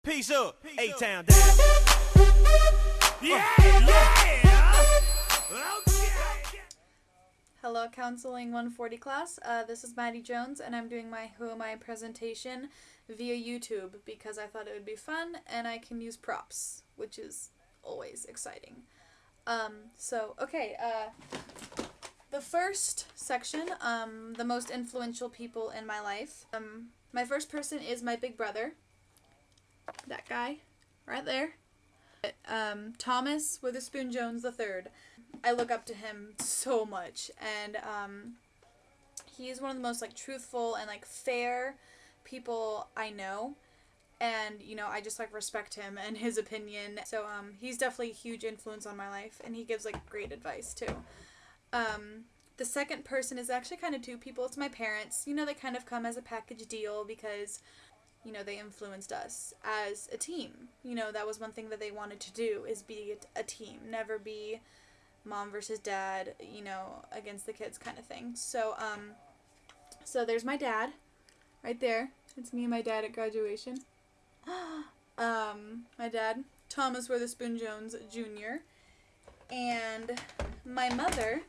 Peace up, A-Town down. Yeah, yeah. Okay. Hello, Counseling 140 class. This is Maddie Jones, and I'm doing my Who Am I presentation via YouTube because I thought it would be fun, and I can use props, which is always exciting. The first section, the most influential people in my life. My first person is my big brother. That guy, right there. Thomas Witherspoon Jones III. I look up to him so much, and he's one of the most truthful and fair people I know, and I just respect him and his opinion. So he's definitely a huge influence on my life, and he gives great advice too. The second person is actually kind of two people. It's my parents. They kind of come as a package deal because they influenced us as a team. That was one thing that they wanted to do, is be a team, never be mom versus dad, against the kids kind of thing. So there's my dad right there. It's me and my dad at graduation. My dad, Thomas Witherspoon Jones Jr. And my mother,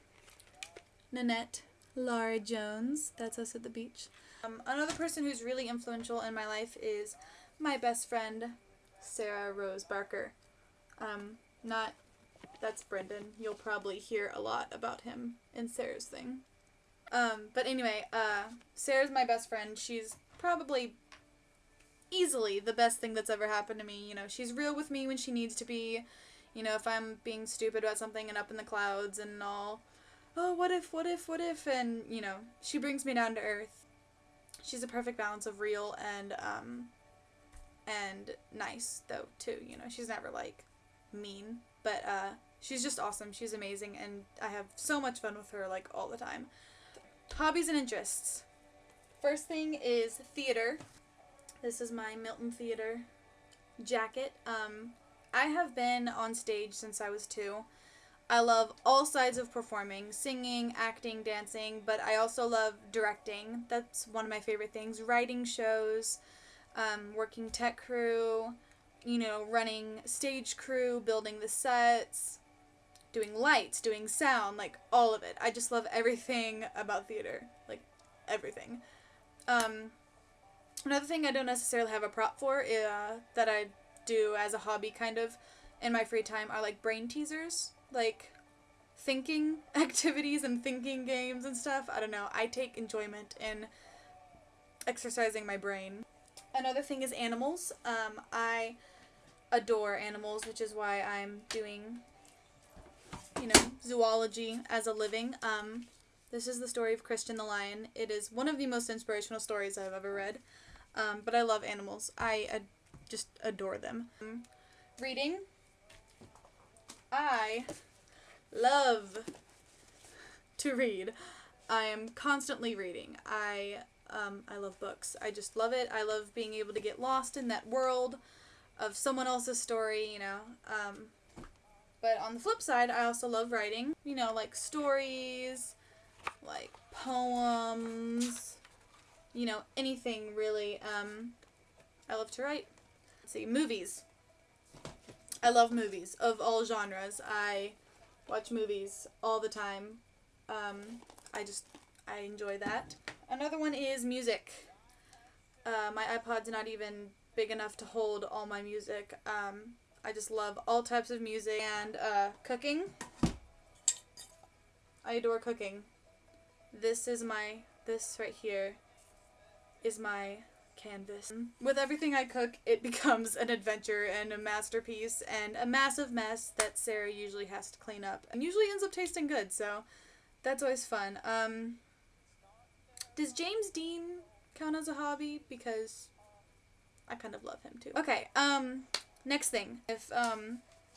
Nanette Laura Jones. That's us at the beach. Another person who's really influential in my life is my best friend, Sarah Rose Barker. That's Brendan. You'll probably hear a lot about him in Sarah's thing. But anyway, Sarah's my best friend. She's probably easily the best thing that's ever happened to me. She's real with me when she needs to be. If I'm being stupid about something and up in the clouds and all, oh, what if, and, she brings me down to earth. She's a perfect balance of real and nice, though, too. She's never, mean, but, she's just awesome. She's amazing, and I have so much fun with her, all the time. Hobbies and interests. First thing is theater. This is my Milton Theater jacket. I have been on stage since I was 2. I love all sides of performing, singing, acting, dancing, but I also love directing. That's one of my favorite things. Writing shows, working tech crew, running stage crew, building the sets, doing lights, doing sound, all of it. I just love everything about theater, everything. Another thing I don't necessarily have a prop for that I do as a hobby kind of in my free time are brain teasers. Thinking activities and thinking games and stuff. I don't know. I take enjoyment in exercising my brain. Another thing is animals. I adore animals, which is why I'm doing, zoology as a living. This is the story of Christian the lion. It is one of the most inspirational stories I've ever read. But I love animals. I just adore them. Reading. I love to read. I am constantly reading. I love books. I just love it. I love being able to get lost in that world of someone else's story, But on the flip side, I also love writing, stories, poems, anything really. I love to write. Let's see, movies. I love movies of all genres. I watch movies all the time. I enjoy that. Another one is music. My iPod's not even big enough to hold all my music. I just love all types of music. And cooking. I adore cooking. This right here is my canvas. With everything I cook, it becomes an adventure and a masterpiece and a massive mess that Sarah usually has to clean up. And usually ends up tasting good, so that's always fun. Does James Dean count as a hobby? Because I kind of love him too. Okay, next thing. If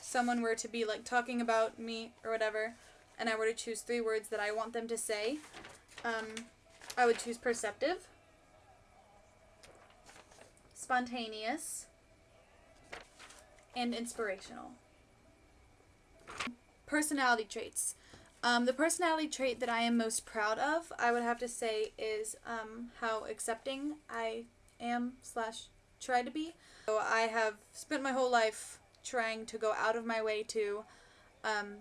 someone were to be talking about me or whatever, and I were to choose 3 words that I want them to say, I would choose perceptive, spontaneous, and inspirational. Personality traits. The personality trait that I am most proud of, I would have to say, is how accepting I am / try to be. So I have spent my whole life trying to go out of my way to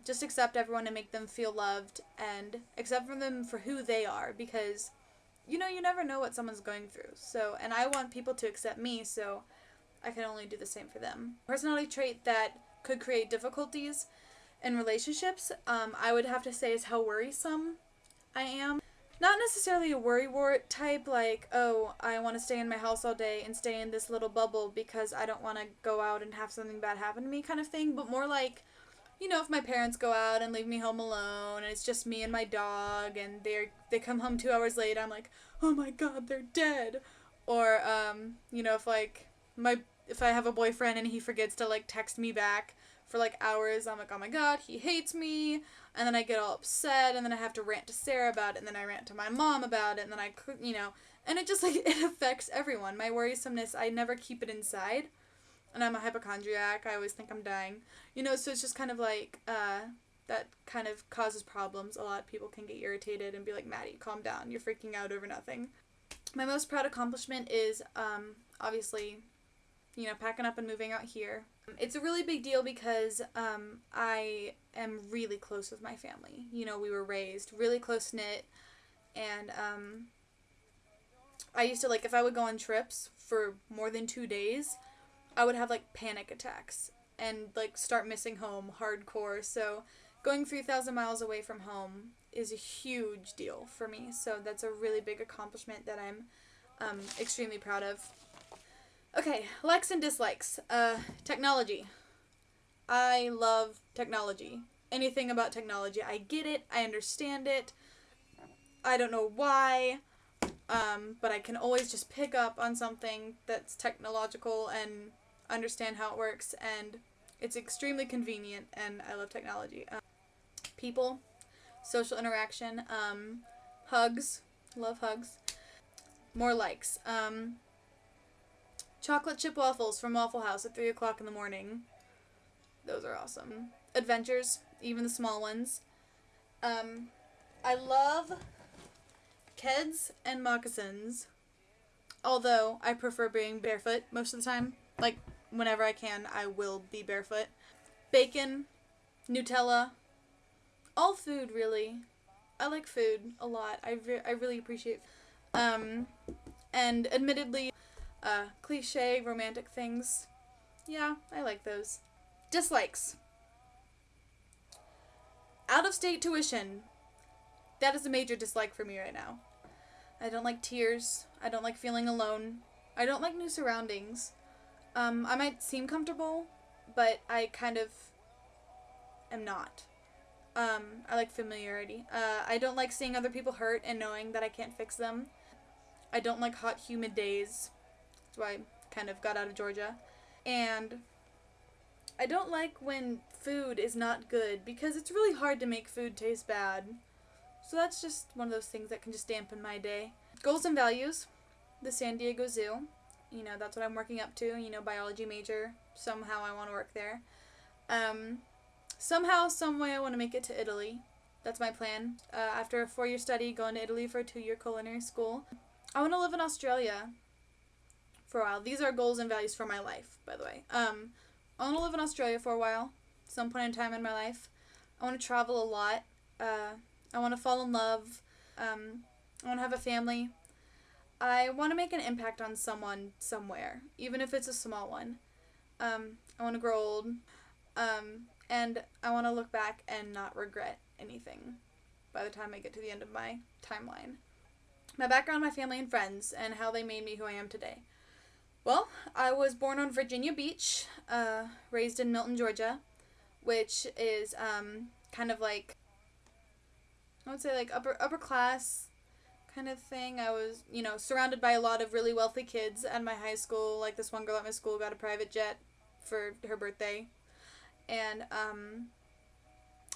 just accept everyone and make them feel loved and accept them for who they are, because you never know what someone's going through. So, and I want people to accept me, so I can only do the same for them. Personality trait that could create difficulties in relationships, I would have to say, is how worrisome I am. Not necessarily a worrywart type, like, oh, I want to stay in my house all day and stay in this little bubble because I don't want to go out and have something bad happen to me kind of thing, but more like, if my parents go out and leave me home alone and it's just me and my dog and they come home 2 hours late, I'm like, oh my god, they're dead. Or, if I have a boyfriend and he forgets to, like, text me back for, like, hours, I'm like, oh my god, he hates me. And then I get all upset, and then I have to rant to Sarah about it, and then I rant to my mom about it, and then and it just, like, it affects everyone. My worrisomeness, I never keep it inside. And I'm a hypochondriac. I always think I'm dying. So it's just kind of like, that kind of causes problems. A lot of people can get irritated and be like, Maddie, calm down. You're freaking out over nothing. My most proud accomplishment is, obviously, packing up and moving out here. It's a really big deal because, I am really close with my family. We were raised really close-knit, and, I used to, like, if I would go on trips for more than 2 days, I would have, like, panic attacks and, like, start missing home hardcore. So going 3,000 miles away from home is a huge deal for me. So that's a really big accomplishment that I'm extremely proud of. Okay, likes and dislikes. Technology. I love technology. Anything about technology. I get it. I understand it. I don't know why. But I can always just pick up on something that's technological and understand how it works, and it's extremely convenient, and I love technology. People, social interaction, hugs, love hugs. More likes. Chocolate chip waffles from Waffle House at 3 o'clock in the morning. Those are awesome. Adventures, even the small ones. I love Keds and moccasins, although I prefer being barefoot most of the time. Like, whenever I can, I will be barefoot. Bacon, Nutella, all food, really. I like food a lot. I really appreciate and admittedly, cliche romantic things. Yeah, I like those. Dislikes. Out-of-state tuition. That is a major dislike for me right now. I don't like tears. I don't like feeling alone. I don't like new surroundings. I might seem comfortable, but I kind of am not. I like familiarity. I don't like seeing other people hurt and knowing that I can't fix them. I don't like hot, humid days. That's why I kind of got out of Georgia. And I don't like when food is not good, because it's really hard to make food taste bad. So that's just one of those things that can just dampen my day. Goals and values. The San Diego Zoo. That's what I'm working up to. Biology major. Somehow I want to work there. Somehow, some way I want to make it to Italy. That's my plan. After a 4-year study, going to Italy for a 2-year culinary school. I want to live in Australia for a while. These are goals and values for my life, by the way. I want to live in Australia for a while. Some point in time in my life. I want to travel a lot. I want to fall in love. I want to have a family. I want to make an impact on someone somewhere, even if it's a small one. I want to grow old. And I want to look back and not regret anything by the time I get to the end of my timeline. My background, my family, and friends, and how they made me who I am today. Well, I was born on Virginia Beach, raised in Milton, Georgia, which is kind of like, I would say like upper class kind of thing. I was, surrounded by a lot of really wealthy kids at my high school. Like, this one girl at my school got a private jet for her birthday. And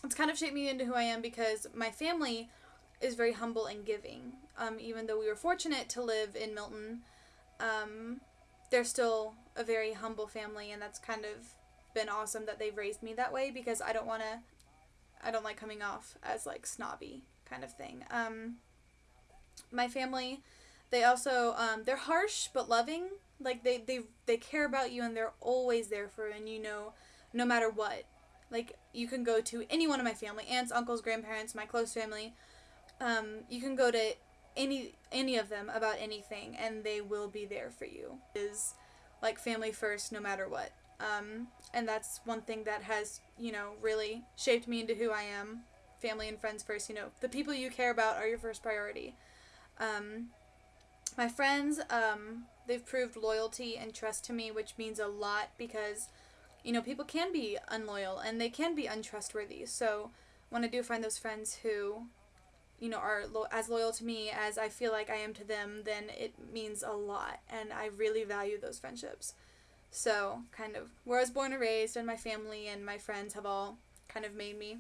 it's kind of shaped me into who I am, because my family is very humble and giving. Even though we were fortunate to live in Milton, they're still a very humble family, and that's kind of been awesome that they've raised me that way, because I don't like coming off as like snobby kind of thing. My family, they also, they're harsh but loving. Like, they care about you, and they're always there for you, and you know, no matter what. Like, you can go to any one of my family, aunts, uncles, grandparents, my close family. You can go to any of them about anything, and they will be there for you. Is like family first, no matter what. And that's one thing that has, you know, really shaped me into who I am. Family and friends first. You know, the people you care about are your first priority. My friends, they've proved loyalty and trust to me, which means a lot because, you know, people can be unloyal and they can be untrustworthy. So when I do find those friends who, you know, are as loyal to me as I feel like I am to them, then it means a lot, and I really value those friendships. So, kind of where I was born and raised, and my family and my friends have all kind of made me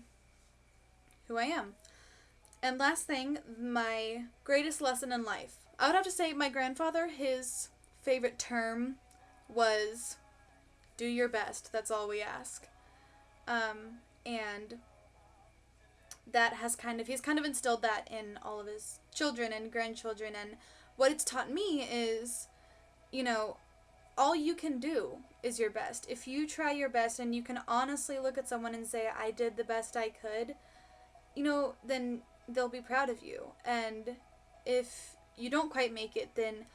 who I am. And last thing, my greatest lesson in life. I would have to say my grandfather, his favorite term was, do your best, that's all we ask. And that has he's kind of instilled that in all of his children and grandchildren, and what it's taught me is, you know, all you can do is your best. If you try your best and you can honestly look at someone and say, I did the best I could, you know, then they'll be proud of you. And if you don't quite make it, then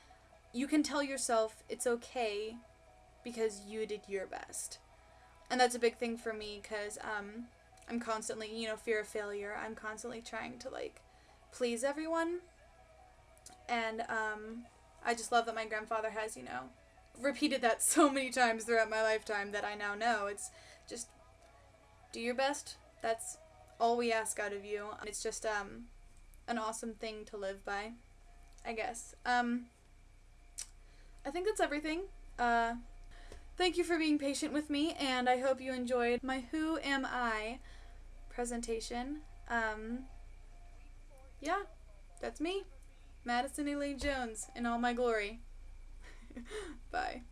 you can tell yourself it's okay because you did your best. And that's a big thing for me because I'm constantly, you know, fear of failure. I'm constantly trying to, like, please everyone. And I just love that my grandfather has, you know, repeated that so many times throughout my lifetime that I now know. It's just do your best. That's all we ask out of you. It's just an awesome thing to live by, I guess. I think that's everything. Thank you for being patient with me, and I hope you enjoyed my Who Am I presentation. Yeah, that's me, Madison Elaine Jones, in all my glory. Bye.